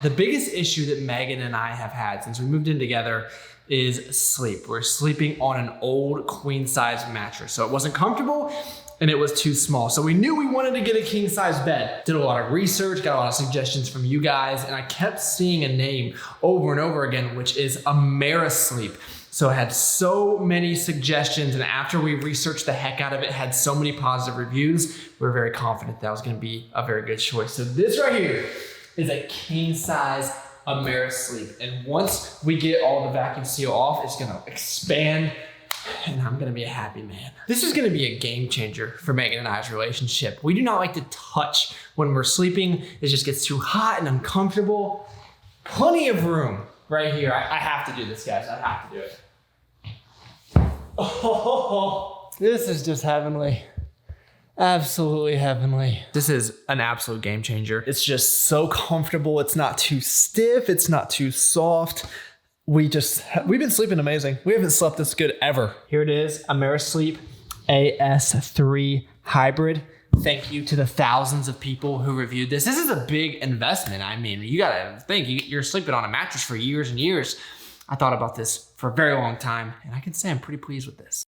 The biggest issue that Megan and I have had since we moved in together is sleep. We're sleeping on an old queen size mattress. So it wasn't comfortable and it was too small. So we knew we wanted to get a king size bed. Did a lot of research, got a lot of suggestions from you guys, and I kept seeing a name over and over again, which is Amerisleep. So it had so many suggestions, and after we researched the heck out of it, had so many positive reviews, we were very confident that was gonna be a very good choice. So this right here is a king size Amerisleep. And once we get all the vacuum seal off, it's gonna expand and I'm gonna be a happy man. This is gonna be a game changer for Megan and I's relationship. We do not like to touch when we're sleeping. It just gets too hot and uncomfortable. Plenty of room right here. I have to do this, guys. I have to do it. Oh, this is just heavenly. Absolutely heavenly. This is an absolute game changer. It's just so comfortable. It's not too stiff. It's not too soft. We've been sleeping amazing. We haven't slept this good ever. Here it is, Amerisleep AS3 Hybrid. Thank you to the thousands of people who reviewed this. This is a big investment. I mean, you gotta think, you're sleeping on a mattress for years and years. I thought about this for a very long time, and I can say I'm pretty pleased with this.